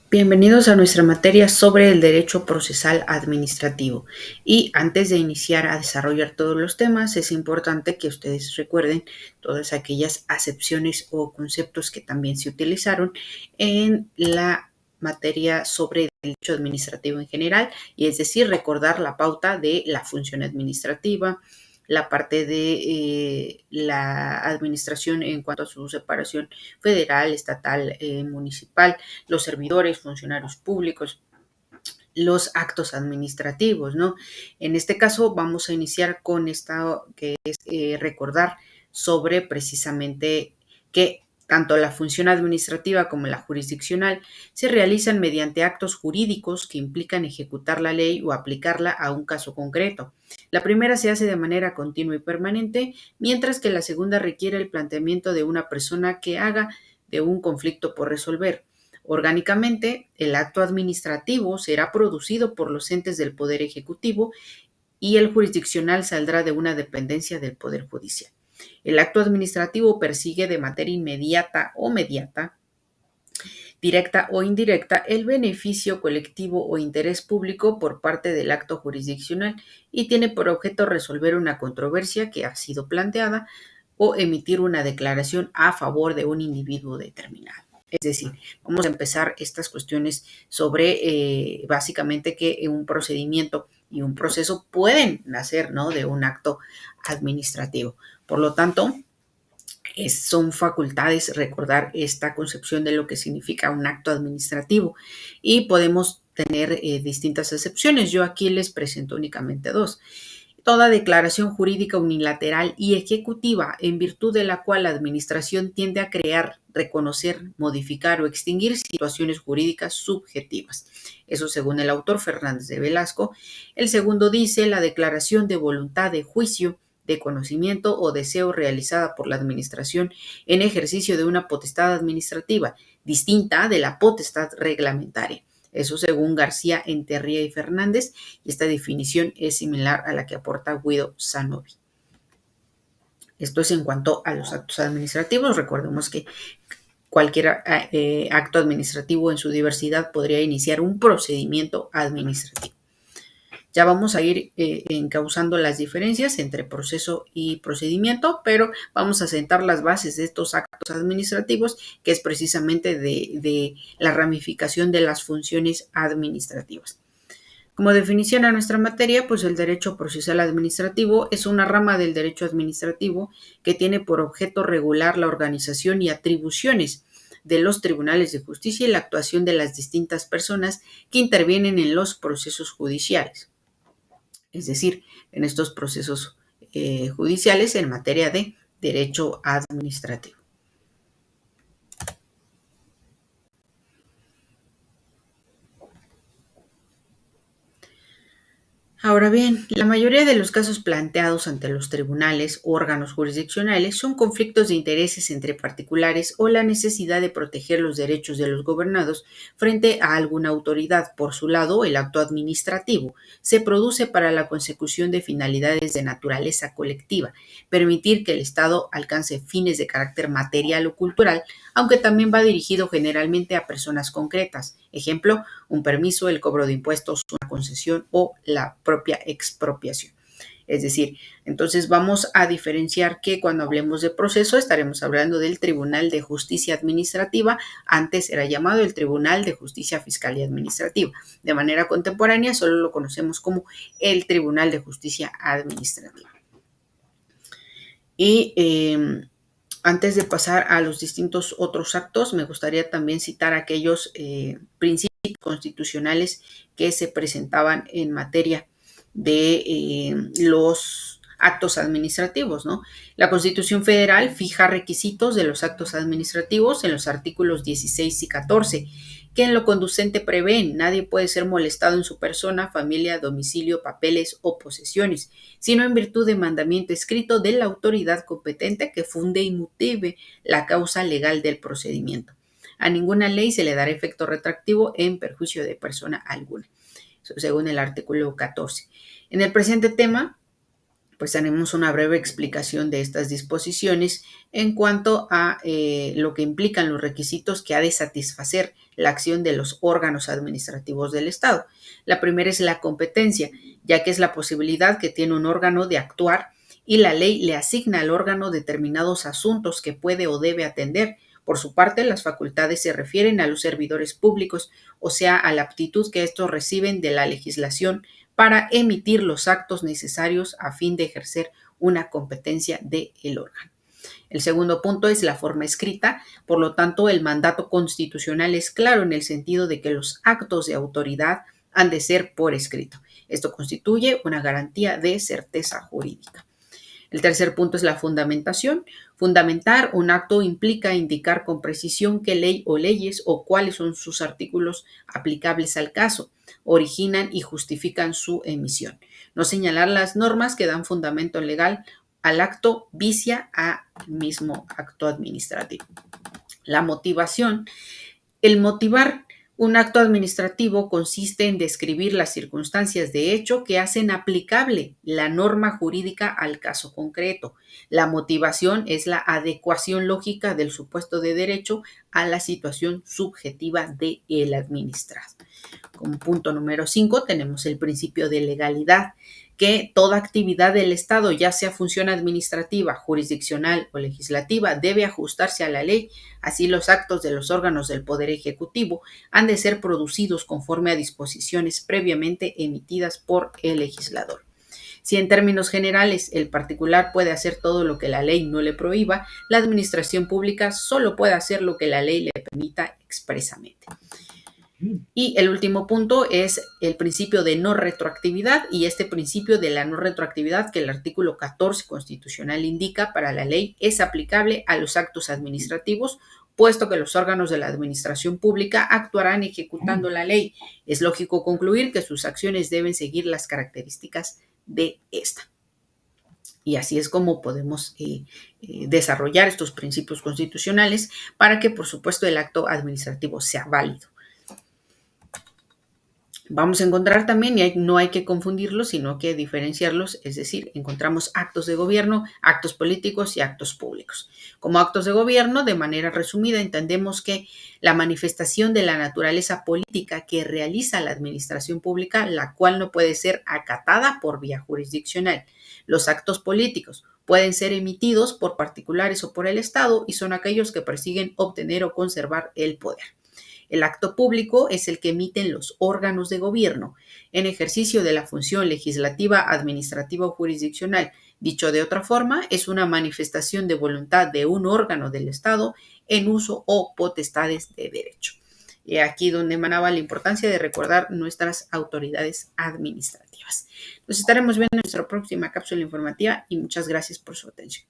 Bienvenidos a nuestra materia sobre el derecho procesal administrativo. Y antes de iniciar a desarrollar todos los temas, es importante que ustedes recuerden todas aquellas acepciones o conceptos que también se utilizaron en la materia sobre derecho administrativo en general, y es decir, recordar la pauta de la función administrativa, la parte de la administración en cuanto a su separación federal, estatal, municipal, los servidores, funcionarios públicos, los actos administrativos, ¿no? En este caso vamos a iniciar con esta que es recordar sobre precisamente que tanto la función administrativa como la jurisdiccional se realizan mediante actos jurídicos que implican ejecutar la ley o aplicarla a un caso concreto. La primera se hace de manera continua y permanente, mientras que la segunda requiere el planteamiento de una persona que haga de un conflicto por resolver. Orgánicamente, el acto administrativo será producido por los entes del Poder Ejecutivo y el jurisdiccional saldrá de una dependencia del Poder Judicial. El acto administrativo persigue de manera inmediata o mediata, directa o indirecta, el beneficio colectivo o interés público por parte del acto jurisdiccional y tiene por objeto resolver una controversia que ha sido planteada o emitir una declaración a favor de un individuo determinado. Es decir, vamos a empezar estas cuestiones sobre básicamente que un procedimiento y un proceso pueden nacer, ¿no?, de un acto administrativo. Por lo tanto, son facultades recordar esta concepción de lo que significa un acto administrativo y podemos tener distintas excepciones. Yo aquí les presento únicamente dos. Toda declaración jurídica unilateral y ejecutiva en virtud de la cual la administración tiende a crear, reconocer, modificar o extinguir situaciones jurídicas subjetivas. Eso según el autor Fernández de Velasco. El segundo dice la declaración de voluntad de juicio, de conocimiento o deseo realizada por la administración en ejercicio de una potestad administrativa, distinta de la potestad reglamentaria. Eso según García, Enterría y Fernández, y esta definición es similar a la que aporta Guido Zanovi. Esto es en cuanto a los actos administrativos. Recordemos que cualquier acto administrativo en su diversidad podría iniciar un procedimiento administrativo. Ya vamos a ir encauzando las diferencias entre proceso y procedimiento, pero vamos a sentar las bases de estos actos administrativos, que es precisamente de la ramificación de las funciones administrativas. Como definición a nuestra materia, pues el derecho procesal administrativo es una rama del derecho administrativo que tiene por objeto regular la organización y atribuciones de los tribunales de justicia y la actuación de las distintas personas que intervienen en los procesos judiciales. Es decir, en estos procesos judiciales en materia de derecho administrativo. Ahora bien, la mayoría de los casos planteados ante los tribunales o órganos jurisdiccionales son conflictos de intereses entre particulares o la necesidad de proteger los derechos de los gobernados frente a alguna autoridad. Por su lado, el acto administrativo se produce para la consecución de finalidades de naturaleza colectiva, permitir que el Estado alcance fines de carácter material o cultural, aunque también va dirigido generalmente a personas concretas. Ejemplo, un permiso, el cobro de impuestos, una concesión o la propia expropiación. Es decir, entonces vamos a diferenciar que cuando hablemos de proceso estaremos hablando del Tribunal de Justicia Administrativa, antes era llamado el Tribunal de Justicia Fiscal y Administrativa. De manera contemporánea solo lo conocemos como el Tribunal de Justicia Administrativa. Y antes de pasar a los distintos otros actos, me gustaría también citar aquellos principios constitucionales que se presentaban en materia de los actos administrativos, ¿no? La Constitución Federal fija requisitos de los actos administrativos en los artículos 16 y 14, que en lo conducente prevén: nadie puede ser molestado en su persona, familia, domicilio, papeles o posesiones, sino en virtud de mandamiento escrito de la autoridad competente que funde y motive la causa legal del procedimiento. A ninguna ley se le dará efecto retroactivo en perjuicio de persona alguna, según el artículo 14. En el presente tema, pues tenemos una breve explicación de estas disposiciones en cuanto a lo que implican los requisitos que ha de satisfacer la acción de los órganos administrativos del Estado. La primera es la competencia, ya que es la posibilidad que tiene un órgano de actuar y la ley le asigna al órgano determinados asuntos que puede o debe atender. Por su parte, las facultades se refieren a los servidores públicos, o sea, a la aptitud que estos reciben de la legislación para emitir los actos necesarios a fin de ejercer una competencia del órgano. El segundo punto es la forma escrita, por lo tanto, el mandato constitucional es claro en el sentido de que los actos de autoridad han de ser por escrito. Esto constituye una garantía de certeza jurídica. El tercer punto es la fundamentación. Fundamentar un acto implica indicar con precisión qué ley o leyes o cuáles son sus artículos aplicables al caso, originan y justifican su emisión. No señalar las normas que dan fundamento legal al acto vicia al mismo acto administrativo. La motivación. El motivar un acto administrativo consiste en describir las circunstancias de hecho que hacen aplicable la norma jurídica al caso concreto. La motivación es la adecuación lógica del supuesto de derecho a la situación subjetiva del administrado. Como punto número 5 tenemos el principio de legalidad, que toda actividad del Estado, ya sea función administrativa, jurisdiccional o legislativa, debe ajustarse a la ley. Así, los actos de los órganos del Poder Ejecutivo han de ser producidos conforme a disposiciones previamente emitidas por el legislador. Si en términos generales el particular puede hacer todo lo que la ley no le prohíba, la administración pública solo puede hacer lo que la ley le permita expresamente. Y el último punto es el principio de no retroactividad, y este principio de la no retroactividad que el artículo 14 constitucional indica para la ley es aplicable a los actos administrativos, puesto que los órganos de la administración pública actuarán ejecutando la ley. Es lógico concluir que sus acciones deben seguir las características de esta. Y así es como podemos desarrollar estos principios constitucionales para que, por supuesto, el acto administrativo sea válido. Vamos a encontrar también, y no hay que confundirlos, sino que diferenciarlos, es decir, encontramos actos de gobierno, actos políticos y actos públicos. Como actos de gobierno, de manera resumida, entendemos que la manifestación de la naturaleza política que realiza la administración pública, la cual no puede ser acatada por vía jurisdiccional. Los actos políticos pueden ser emitidos por particulares o por el Estado y son aquellos que persiguen obtener o conservar el poder. El acto público es el que emiten los órganos de gobierno en ejercicio de la función legislativa, administrativa o jurisdiccional. Dicho de otra forma, es una manifestación de voluntad de un órgano del Estado en uso o potestades de derecho. Y aquí donde emanaba la importancia de recordar nuestras autoridades administrativas. Nos estaremos viendo en nuestra próxima cápsula informativa y muchas gracias por su atención.